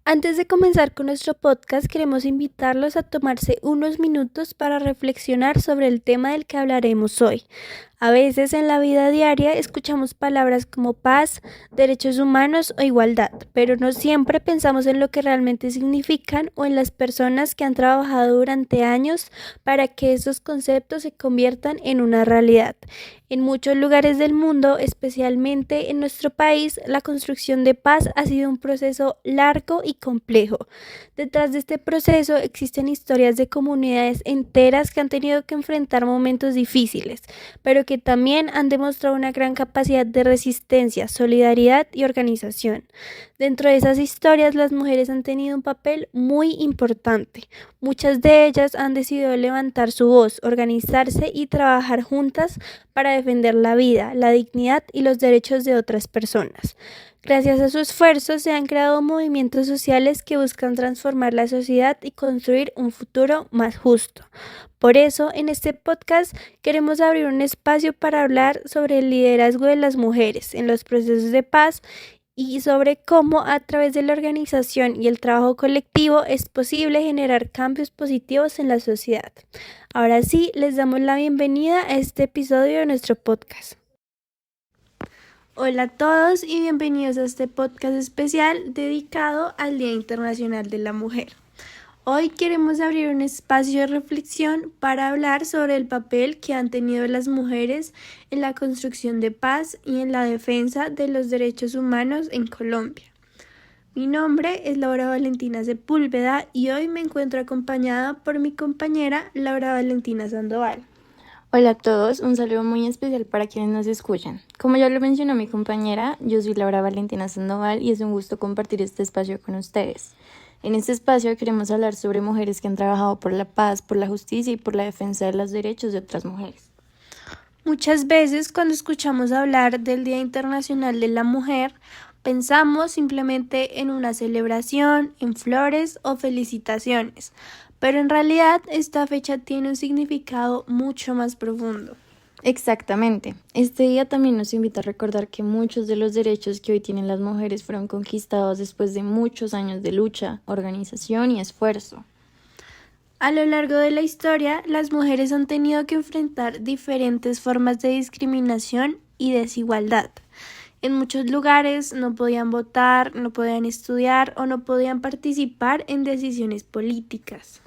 Antes de comenzar con nuestro podcast, queremos invitarlos a tomarse unos minutos para reflexionar sobre el tema del que hablaremos hoy. A veces en la vida diaria escuchamos palabras como paz, derechos humanos o igualdad, pero no siempre pensamos en lo que realmente significan o en las personas que han trabajado durante años para que esos conceptos se conviertan en una realidad. En muchos lugares del mundo, especialmente en nuestro país, la construcción de paz ha sido un proceso largo y complejo. Detrás de este proceso existen historias de comunidades enteras que han tenido que enfrentar momentos difíciles, pero que también han demostrado una gran capacidad de resistencia, solidaridad y organización. Dentro de esas historias, las mujeres han tenido un papel muy importante. Muchas de ellas han decidido levantar su voz, organizarse y trabajar juntas para defender la vida, la dignidad y los derechos de otras personas. Gracias a su esfuerzo se han creado movimientos sociales que buscan transformar la sociedad y construir un futuro más justo. Por eso, en este podcast queremos abrir un espacio para hablar sobre el liderazgo de las mujeres en los procesos de paz y sobre cómo a través de la organización y el trabajo colectivo es posible generar cambios positivos en la sociedad. Ahora sí, les damos la bienvenida a este episodio de nuestro podcast. Hola a todos y bienvenidos a este podcast especial dedicado al Día Internacional de la Mujer. Hoy queremos abrir un espacio de reflexión para hablar sobre el papel que han tenido las mujeres en la construcción de paz y en la defensa de los derechos humanos en Colombia. Mi nombre es Laura Valentina Sepúlveda y hoy me encuentro acompañada por mi compañera Laura Valentina Sandoval. Hola a todos, un saludo muy especial para quienes nos escuchan. Como ya lo mencionó mi compañera, yo soy Laura Valentina Sandoval y es un gusto compartir este espacio con ustedes. En este espacio queremos hablar sobre mujeres que han trabajado por la paz, por la justicia y por la defensa de los derechos de otras mujeres. Muchas veces cuando escuchamos hablar del Día Internacional de la Mujer, pensamos simplemente en una celebración, en flores o felicitaciones, pero en realidad esta fecha tiene un significado mucho más profundo. Exactamente. Este día también nos invita a recordar que muchos de los derechos que hoy tienen las mujeres fueron conquistados después de muchos años de lucha, organización y esfuerzo. A lo largo de la historia, las mujeres han tenido que enfrentar diferentes formas de discriminación y desigualdad. En muchos lugares no podían votar, no podían estudiar o no podían participar en decisiones políticas.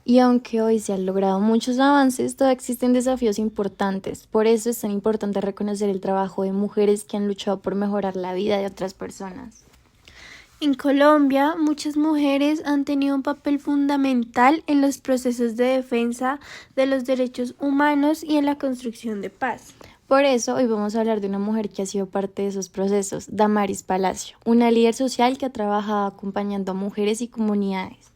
Y aunque hoy se han logrado muchos avances, todavía existen desafíos importantes. Por eso es tan importante reconocer el trabajo de mujeres que han luchado por mejorar la vida de otras personas. En Colombia, muchas mujeres han tenido un papel fundamental en los procesos de defensa de los derechos humanos y en la construcción de paz. Por eso hoy vamos a hablar de una mujer que ha sido parte de esos procesos, Damaris Palacio, una líder social que ha trabajado acompañando a mujeres y comunidades.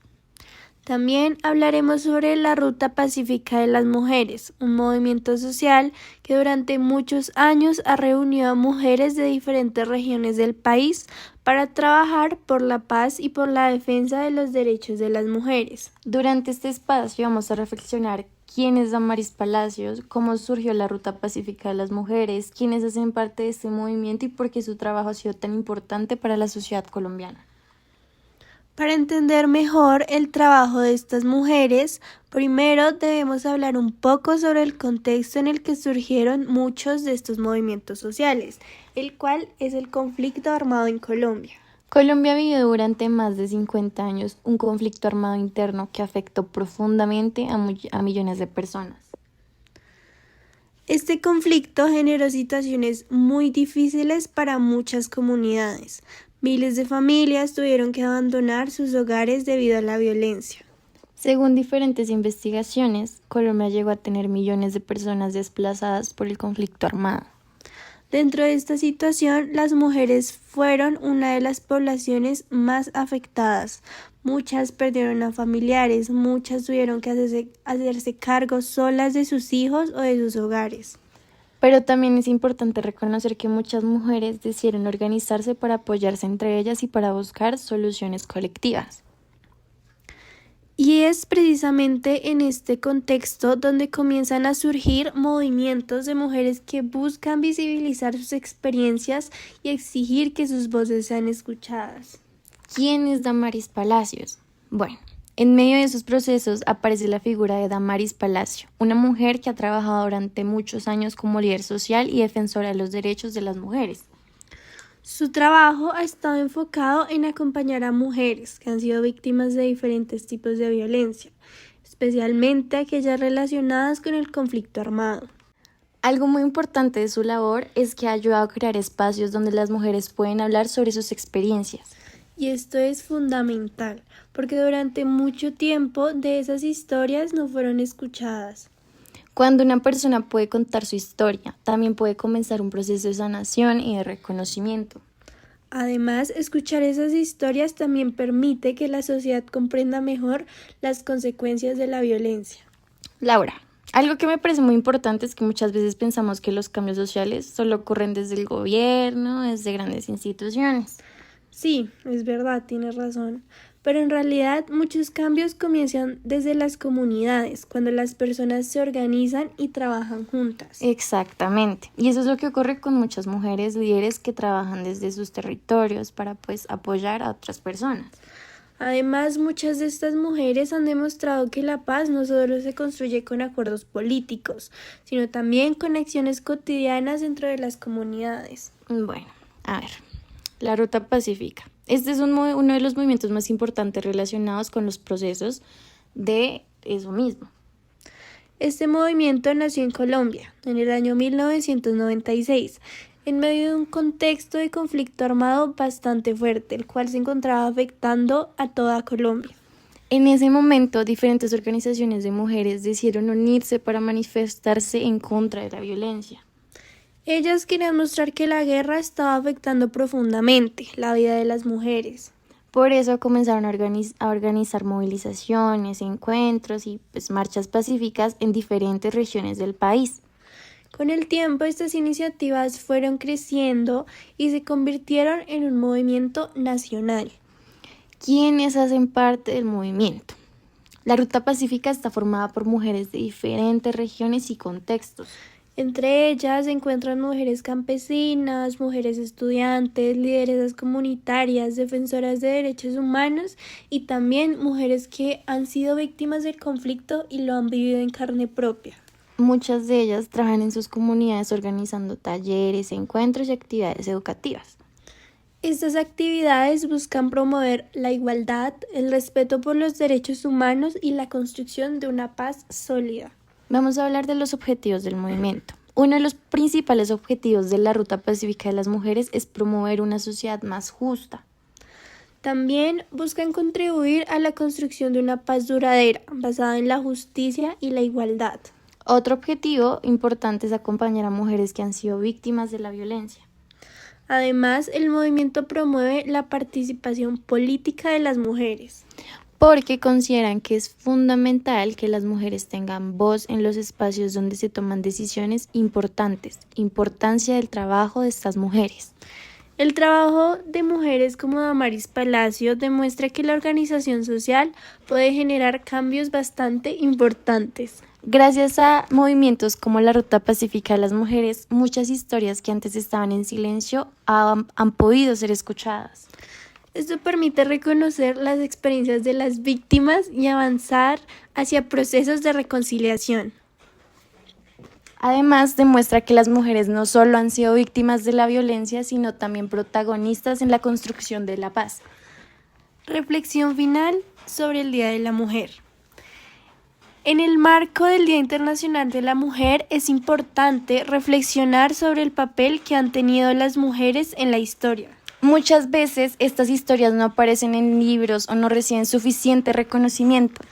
También hablaremos sobre la Ruta Pacífica de las Mujeres, un movimiento social que durante muchos años ha reunido a mujeres de diferentes regiones del país para trabajar por la paz y por la defensa de los derechos de las mujeres. Durante este espacio vamos a reflexionar quién es Damaris Palacios, cómo surgió la Ruta Pacífica de las Mujeres, quiénes hacen parte de este movimiento y por qué su trabajo ha sido tan importante para la sociedad colombiana. Para entender mejor el trabajo de estas mujeres, primero debemos hablar un poco sobre el contexto en el que surgieron muchos de estos movimientos sociales, el cual es el conflicto armado en Colombia. Colombia vivió durante más de 50 años un conflicto armado interno que afectó profundamente a millones de personas. Este conflicto generó situaciones muy difíciles para muchas comunidades. Miles de familias tuvieron que abandonar sus hogares debido a la violencia. Según diferentes investigaciones, Colombia llegó a tener millones de personas desplazadas por el conflicto armado. Dentro de esta situación, las mujeres fueron una de las poblaciones más afectadas. Muchas perdieron a familiares, muchas tuvieron que hacerse cargo solas de sus hijos o de sus hogares. Pero también es importante reconocer que muchas mujeres decidieron organizarse para apoyarse entre ellas y para buscar soluciones colectivas. Y es precisamente en este contexto donde comienzan a surgir movimientos de mujeres que buscan visibilizar sus experiencias y exigir que sus voces sean escuchadas. ¿Quién es Damaris Palacios? Bueno, en medio de esos procesos aparece la figura de Damaris Palacio, una mujer que ha trabajado durante muchos años como líder social y defensora de los derechos de las mujeres. Su trabajo ha estado enfocado en acompañar a mujeres que han sido víctimas de diferentes tipos de violencia, especialmente aquellas relacionadas con el conflicto armado. Algo muy importante de su labor es que ha ayudado a crear espacios donde las mujeres pueden hablar sobre sus experiencias. Y esto es fundamental, porque durante mucho tiempo de esas historias no fueron escuchadas. Cuando una persona puede contar su historia, también puede comenzar un proceso de sanación y de reconocimiento. Además, escuchar esas historias también permite que la sociedad comprenda mejor las consecuencias de la violencia. Laura, algo que me parece muy importante es que muchas veces pensamos que los cambios sociales solo ocurren desde el gobierno, desde grandes instituciones. Sí, es verdad, tienes razón. Pero en realidad muchos cambios comienzan desde las comunidades, cuando las personas se organizan y trabajan juntas. Exactamente. Y eso es lo que ocurre con muchas mujeres líderes que trabajan desde sus territorios para apoyar a otras personas. Además, muchas de estas mujeres han demostrado que la paz no solo se construye con acuerdos políticos, sino también con acciones cotidianas dentro de las comunidades. Bueno, a ver. La Ruta Pacífica. Este es uno de los movimientos más importantes relacionados con los procesos de eso mismo. Este movimiento nació en Colombia en el año 1996, en medio de un contexto de conflicto armado bastante fuerte, el cual se encontraba afectando a toda Colombia. En ese momento, diferentes organizaciones de mujeres decidieron unirse para manifestarse en contra de la violencia. Ellas querían mostrar que la guerra estaba afectando profundamente la vida de las mujeres. Por eso comenzaron a organizar movilizaciones, encuentros y marchas pacíficas en diferentes regiones del país. Con el tiempo, estas iniciativas fueron creciendo y se convirtieron en un movimiento nacional. ¿Quiénes hacen parte del movimiento? La Ruta Pacífica está formada por mujeres de diferentes regiones y contextos. Entre ellas se encuentran mujeres campesinas, mujeres estudiantes, lideresas comunitarias, defensoras de derechos humanos y también mujeres que han sido víctimas del conflicto y lo han vivido en carne propia. Muchas de ellas trabajan en sus comunidades organizando talleres, encuentros y actividades educativas. Estas actividades buscan promover la igualdad, el respeto por los derechos humanos y la construcción de una paz sólida. Vamos a hablar de los objetivos del movimiento. Uno de los principales objetivos de la Ruta Pacífica de las Mujeres es promover una sociedad más justa. También buscan contribuir a la construcción de una paz duradera, basada en la justicia y la igualdad. Otro objetivo importante es acompañar a mujeres que han sido víctimas de la violencia. Además, el movimiento promueve la participación política de las mujeres, porque consideran que es fundamental que las mujeres tengan voz en los espacios donde se toman decisiones importantes. Importancia del trabajo de estas mujeres. El trabajo de mujeres como Damaris Palacio demuestra que la organización social puede generar cambios bastante importantes. Gracias a movimientos como la Ruta Pacífica de las Mujeres, muchas historias que antes estaban en silencio han podido ser escuchadas. Esto permite reconocer las experiencias de las víctimas y avanzar hacia procesos de reconciliación. Además, demuestra que las mujeres no solo han sido víctimas de la violencia, sino también protagonistas en la construcción de la paz. Reflexión final sobre el Día de la Mujer. En el marco del Día Internacional de la Mujer es importante reflexionar sobre el papel que han tenido las mujeres en la historia. Muchas veces estas historias no aparecen en libros o no reciben suficiente reconocimiento.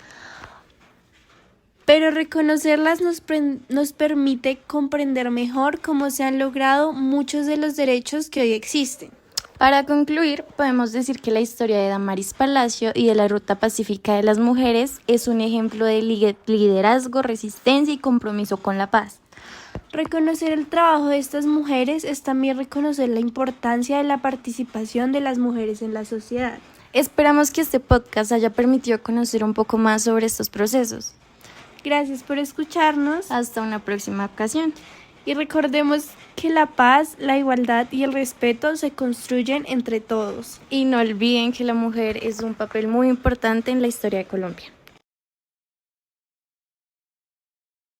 Pero reconocerlas nos permite comprender mejor cómo se han logrado muchos de los derechos que hoy existen. Para concluir, podemos decir que la historia de Damaris Palacio y de la Ruta Pacífica de las Mujeres es un ejemplo de liderazgo, resistencia y compromiso con la paz. Reconocer el trabajo de estas mujeres es también reconocer la importancia de la participación de las mujeres en la sociedad. Esperamos que este podcast haya permitido conocer un poco más sobre estos procesos. Gracias por escucharnos. Hasta una próxima ocasión. Y recordemos que la paz, la igualdad y el respeto se construyen entre todos. Y no olviden que la mujer es un papel muy importante en la historia de Colombia.